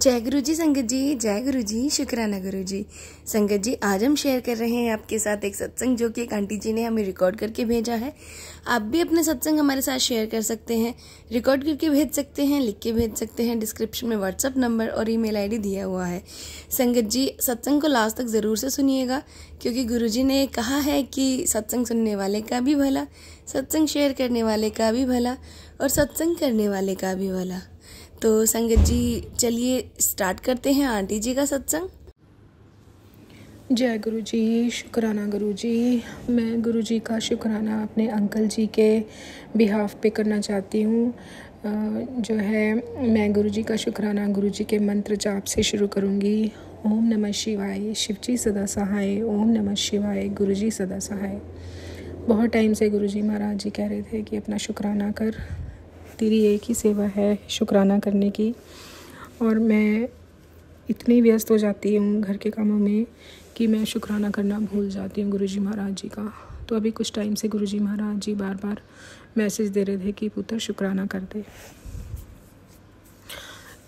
जय गुरु जी संगत जी, जय गुरु जी, शुक्राना गुरु जी। संगत जी, आज हम शेयर कर रहे हैं आपके साथ एक सत्संग जो कि एक आंटी जी ने हमें रिकॉर्ड करके भेजा है। आप भी अपने सत्संग हमारे साथ शेयर कर सकते हैं, रिकॉर्ड करके भेज सकते हैं, लिख के भेज सकते हैं। डिस्क्रिप्शन में व्हाट्सअप नंबर और ईमेल आईडी दिया हुआ है। संगत जी, सत्संग को लास्ट तक ज़रूर से सुनिएगा, क्योंकि गुरु जी ने कहा है कि सत्संग सुनने वाले का भी भला, सत्संग शेयर करने वाले का भी भला और सत्संग करने वाले का भी भला। तो संगत जी, चलिए स्टार्ट करते हैं आंटी जी का सत्संग। जय गुरु जी, शुक्राना गुरु जी। मैं गुरु जी का शुक्राना अपने अंकल जी के बिहाफ पे करना चाहती हूँ। जो है मैं गुरु जी का शुक्राना गुरु जी के मंत्र जाप से शुरू करूँगी। ओम नमः शिवाय, शिव जी सदा सहाय। ओम नमः शिवाय, गुरु जी सदा सहाय। बहुत टाइम से गुरु जी महाराज जी कह रहे थे कि अपना शुक्राना कर, तेरी एक ही सेवा है शुक्राना करने की। और मैं इतनी व्यस्त हो जाती हूँ घर के कामों में कि मैं शुक्राना करना भूल जाती हूँ गुरु जी महाराज जी का। तो अभी कुछ टाइम से गुरु जी महाराज जी बार बार मैसेज दे रहे थे कि पुत्र शुक्राना कर दे।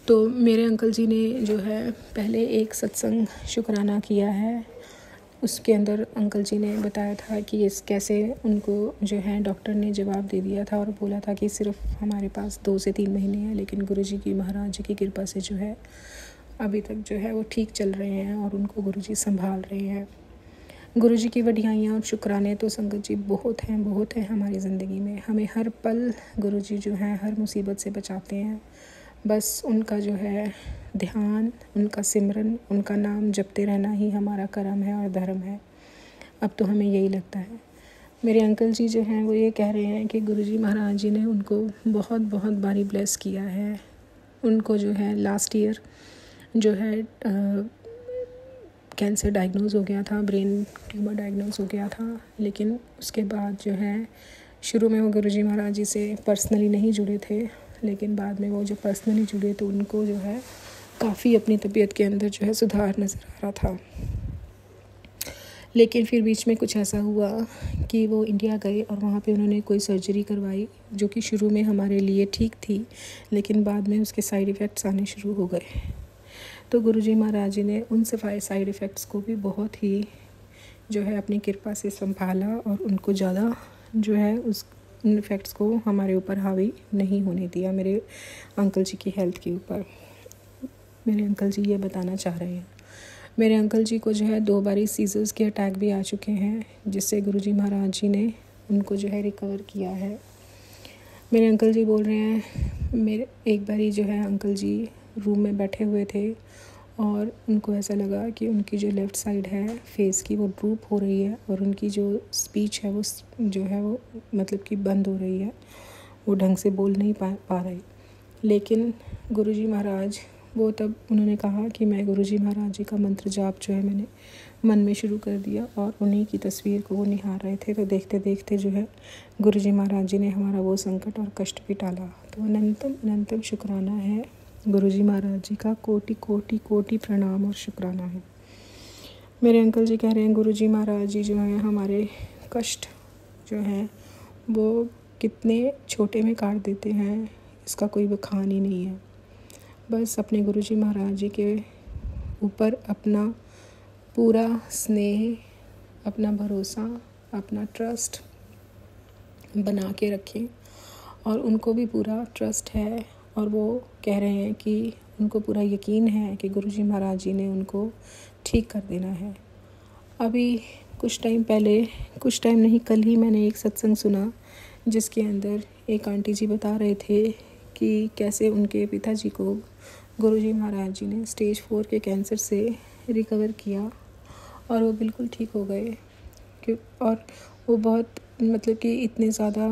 तो मेरे अंकल जी ने जो है पहले एक सत्संग शुक्राना किया है। उसके अंदर अंकल जी ने बताया था कि इस कैसे उनको जो है डॉक्टर ने जवाब दे दिया था और बोला था कि सिर्फ हमारे पास 2 से 3 महीने हैं, लेकिन गुरु जी की महाराज जी की कृपा से जो है अभी तक जो है वो ठीक चल रहे हैं और उनको गुरु जी संभाल रहे हैं। गुरु जी की वडियाइयाँ और शुक्राने तो संगत जी बहुत हैं हमारी ज़िंदगी में। हमें हर पल गुरु जी जो हैं हर मुसीबत से बचाते हैं। बस उनका जो है ध्यान, उनका सिमरन, उनका नाम जपते रहना ही हमारा कर्म है और धर्म है। अब तो हमें यही लगता है। मेरे अंकल जी जो हैं वो ये कह रहे हैं कि गुरु जी महाराज जी ने उनको बहुत बारी ब्लेस किया है। उनको जो है लास्ट ईयर जो है कैंसर डायग्नोज हो गया था, ब्रेन ट्यूमर डायग्नोज हो गया था। लेकिन उसके बाद जो है शुरू में वो गुरु जी महाराज जी से पर्सनली नहीं जुड़े थे, लेकिन बाद में वो जो पर्सनली जुड़े तो उनको जो है काफ़ी अपनी तबीयत के अंदर जो है सुधार नज़र आ रहा था। लेकिन फिर बीच में कुछ ऐसा हुआ कि वो इंडिया गए और वहाँ पे उन्होंने कोई सर्जरी करवाई जो कि शुरू में हमारे लिए ठीक थी, लेकिन बाद में उसके साइड इफ़ेक्ट्स आने शुरू हो गए। तो गुरु जी महाराज जी ने उन साइड इफ़ेक्ट्स को भी बहुत ही जो है अपनी कृपा से संभाला और उनको ज़्यादा जो है उन इफ़ेक्ट्स को हमारे ऊपर हावी नहीं होने दिया, मेरे अंकल जी की हेल्थ के ऊपर। मेरे अंकल जी ये बताना चाह रहे हैं। मेरे अंकल जी को जो है 2 बारी सीजर्स के अटैक भी आ चुके हैं, जिससे गुरु जी महाराज जी ने उनको जो है रिकवर किया है। मेरे अंकल जी बोल रहे हैं, मेरे एक बारी जो है अंकल जी रूम में बैठे हुए थे और उनको ऐसा लगा कि उनकी जो लेफ़्ट साइड है फेस की वो ड्रूप हो रही है और उनकी जो स्पीच है वो जो है वो मतलब कि बंद हो रही है, वो ढंग से बोल नहीं पा रहे। लेकिन गुरु जी महाराज वो तब उन्होंने कहा कि मैं गुरु जी महाराज जी का मंत्र जाप जो है मैंने मन में शुरू कर दिया और उन्हीं की तस्वीर को वो निहार रहे थे। तो देखते देखते जो है गुरु जी महाराज जी ने हमारा वो संकट और कष्ट भी टाला। तो अनंतम शुक्राना है गुरु जी महाराज जी का, कोटि प्रणाम और शुक्राना है। मेरे अंकल जी कह रहे हैं गुरु जी महाराज जी जो हैं हमारे कष्ट जो हैं वो कितने छोटे में काट देते हैं, इसका कोई बखान ही नहीं है। बस अपने गुरु जी महाराज जी के ऊपर अपना पूरा स्नेह, अपना भरोसा, अपना ट्रस्ट बना के रखें। और उनको भी पूरा ट्रस्ट है और वो कह रहे हैं कि उनको पूरा यकीन है कि गुरु जी महाराज जी ने उनको ठीक कर देना है। अभी कुछ टाइम नहीं, कल ही मैंने एक सत्संग सुना जिसके अंदर एक आंटी जी बता रहे थे कि कैसे उनके पिताजी को गुरु जी महाराज जी ने स्टेज 4 के कैंसर से रिकवर किया और वो बिल्कुल ठीक हो गए। और वो बहुत मतलब कि इतने ज़्यादा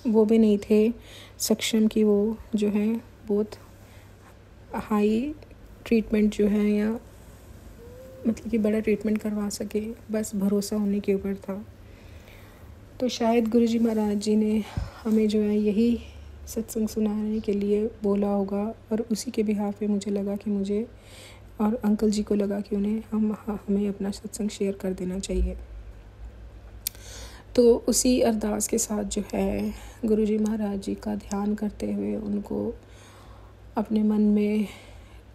वो भी नहीं थे सक्षम कि वो जो है बहुत हाई ट्रीटमेंट जो है या मतलब कि बड़ा ट्रीटमेंट करवा सके, बस भरोसा होने के ऊपर था। तो शायद गुरु जी महाराज जी ने हमें जो है यही सत्संग सुनाने के लिए बोला होगा और उसी के बिहाफ पे मुझे लगा कि मुझे और अंकल जी को लगा कि हमें अपना सत्संग शेयर कर देना चाहिए। तो उसी अरदास के साथ जो है गुरु जी महाराज जी का ध्यान करते हुए उनको अपने मन में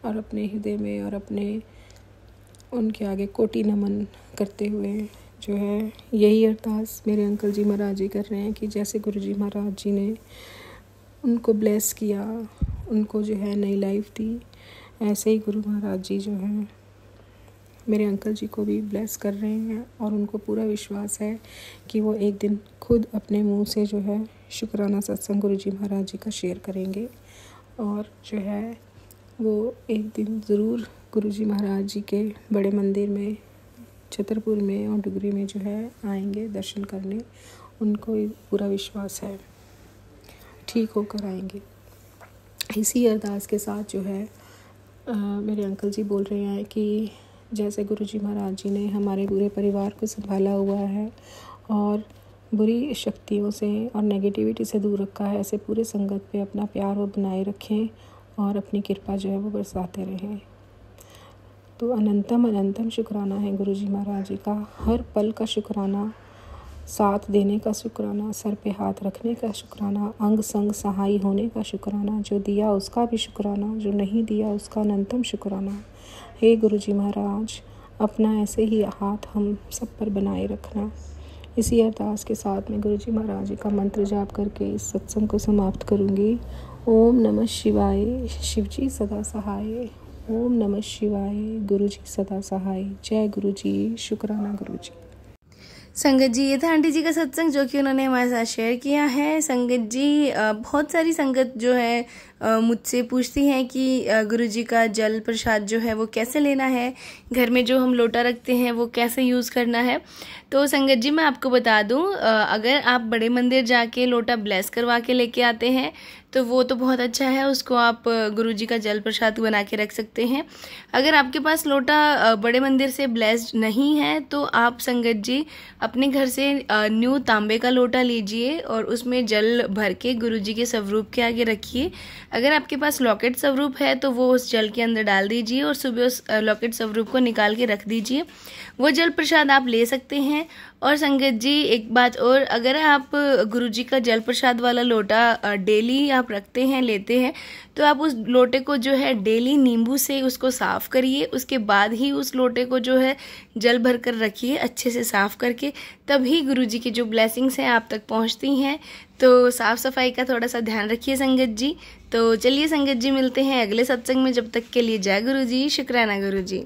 और अपने हृदय में और अपने उनके आगे कोटि नमन करते हुए जो है यही अरदास मेरे अंकल जी महाराज जी कर रहे हैं कि जैसे गुरु जी महाराज जी ने उनको ब्लेस किया, उनको जो है नई लाइफ दी, ऐसे ही गुरु महाराज जी जो हैं मेरे अंकल जी को भी ब्लेस कर रहे हैं। और उनको पूरा विश्वास है कि वो एक दिन खुद अपने मुंह से जो है शुक्राना सत्संग गुरु जी महाराज जी का शेयर करेंगे और जो है वो एक दिन ज़रूर गुरु जी महाराज जी के बड़े मंदिर में छतरपुर में और डुगरी में जो है आएंगे दर्शन करने। उनको पूरा विश्वास है ठीक होकर आएंगे। इसी अरदास के साथ जो है मेरे अंकल जी बोल रहे हैं कि जैसे गुरु जी महाराज जी ने हमारे पूरे परिवार को संभाला हुआ है और बुरी शक्तियों से और नेगेटिविटी से दूर रखा है, ऐसे पूरे संगत पे अपना प्यार वो बनाए रखें और अपनी कृपा जो है वो बरसाते रहें। तो अनंतम अनंतम शुक्राना है गुरु जी महाराज जी का, हर पल का शुक्राना, साथ देने का शुक्राना, सर पे हाथ रखने का शुक्राना, अंग संग सहाय होने का शुक्राना, जो दिया उसका भी शुक्राना, जो नहीं दिया उसका अनंतम शुक्राना। हे गुरु जी महाराज, अपना ऐसे ही हाथ हम सब पर बनाए रखना। इसी अरदास के साथ मैं गुरु जी महाराज जी का मंत्र जाप करके इस सत्संग को समाप्त करूँगी। ओम नमः शिवाय, शिव जी सदा सहाय। ओम नमः शिवाय, गुरु जी सदा सहाय। जय गुरु जी, शुक्राना गुरु जी। संगत जी, ये था आंटी जी का सत्संग जो कि उन्होंने हमारे साथ शेयर किया है। संगत जी, बहुत सारी संगत जो है मुझसे पूछती हैं कि गुरु जी का जल प्रसाद जो है वो कैसे लेना है, घर में जो हम लोटा रखते हैं वो कैसे यूज़ करना है। तो संगत जी मैं आपको बता दूं, अगर आप बड़े मंदिर जाके लोटा ब्लेस करवा के लेके आते हैं तो वो तो बहुत अच्छा है, उसको आप गुरु जी का जल प्रसाद बना के रख सकते हैं। अगर आपके पास लोटा बड़े मंदिर से ब्लेस्ड नहीं है तो आप संगत जी अपने घर से न्यू तांबे का लोटा लीजिए और उसमें जल भर के गुरु जी के स्वरूप के आगे रखिए। अगर आपके पास लॉकेट स्वरूप है तो वो उस जल के अंदर डाल दीजिए और सुबह उस लॉकेट स्वरूप को निकाल के रख दीजिए। वो जल प्रसाद आप ले सकते हैं। और संगत जी एक बात और, अगर आप गुरु जी का जल प्रसाद वाला लोटा डेली आप रखते हैं, लेते हैं, तो आप उस लोटे को जो है डेली नींबू से उसको साफ़ करिए। उसके बाद ही उस लोटे को जो है जल भर कर रखिए अच्छे से साफ़ करके, तभी गुरु जी की जो ब्लेसिंग्स हैं आप तक पहुंचती हैं। तो साफ़ सफाई का थोड़ा सा ध्यान रखिए संगत जी। तो चलिए संगत जी, मिलते हैं अगले सत्संग में। जब तक के लिए जय गुरु जी, शुक्राना गुरु जी।